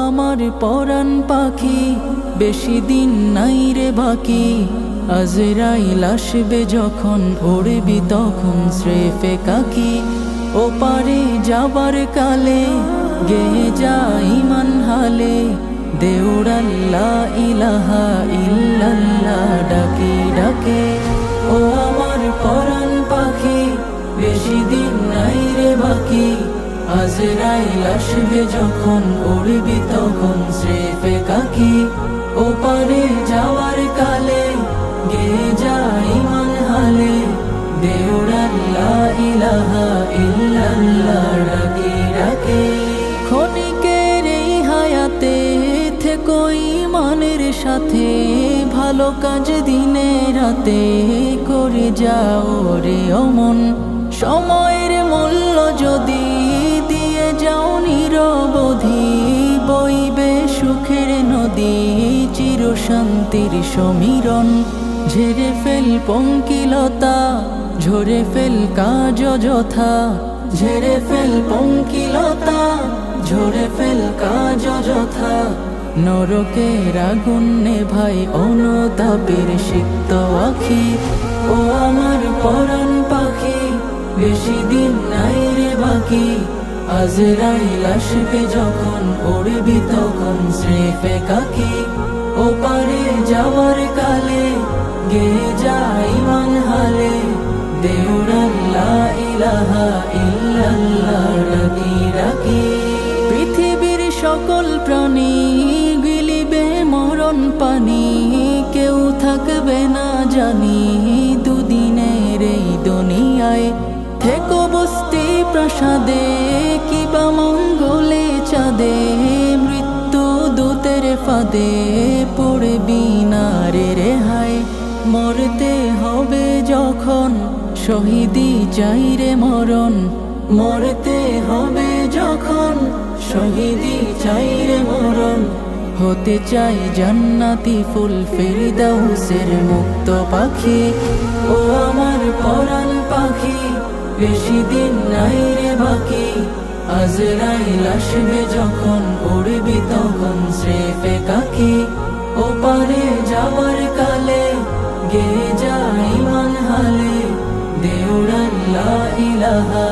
আমার পরাণ পাখি, বেশি দিন নাই রে বাকি। আজরাইল আসবে যখন, উড়বি তখন স্রেফে কাকি। ও পারে যাবার কালে, গেয়ে যা ঈমান হালে, দেউড়াল্লাহ ইলাহা ইল্লাল্লাহ ডাকে ডাকে। ও আমার পরাণ পাখি, বেশি দিন নাই রে বাকি। আজরাইল আসবে যখন, উড়বি তখন স্রেফে কাকি। ও পারে যাওয়ার কালে, গেয়ে যা ঈমান হালে, দেউড়াল্লাহ ইলাহা ইল্লাল্লাহ ডাকে ডাকে। ক্ষণিকের এই হায়াতে থেকো ঈমানের সাথে, ভালো কাজ দিনে রাতে করে যাও রে অমন। সময়ের মূল্য যদি দিয়ে যাও নিরবধি, বইবে সুখের নদী, চির শান্তির সমীরণ। ঝেড়ে ফেল পঙ্কিলতা, ঝরে ফেল কাজ যথা। ঝেড়ে ফেল পঙ্কিলতা, ঝরে ফেল কাজ যথা। নরকের আগুন নেভাই অনুতাপের সিক্ত আখি। ও আমার পরাণ পাখি, বেশি দিন নাই রে বাকি। আজরাইল আসবে যখন, উড়বি তখন স্রেফে কাকি। ও পারে যাওয়ার কালে, গেয়ে যা ঈমান হালে, দেউড়াল্লাহ ইলাহা ইল্লাল্লাহ ডাকি ডাকি। পৃথিবীর সকল প্রাণী গিলিবে মরণ পানি, কেউ থাকবে না জানি দুদিনের এই দুনিয়ায়। থেকো বস্তি প্রাসাদে, কিবা মঙ্গলে চাঁদে, মৃত্যু দূতের ফাঁদে পড়বি না রে রেহাই। মরতে হবে যখন, শহীদি চাই রে মরণ। মরতে হবে যখন, শহীদি চাই রে মরণ। হতে চাই জান্নাতি ফুল ফেরদাউসের মুক্ত পাখি। ও আমার পরাণ পাখি, বেশি দিন নাই রে বাকি। আজরাইল আসবে যখন, উড়বি তখন স্রেফে কাকি। ও পারে যাওয়ার কালে, গেয়ে যা ঈমান হালে, দেউড়াল্লাহ ইলাহা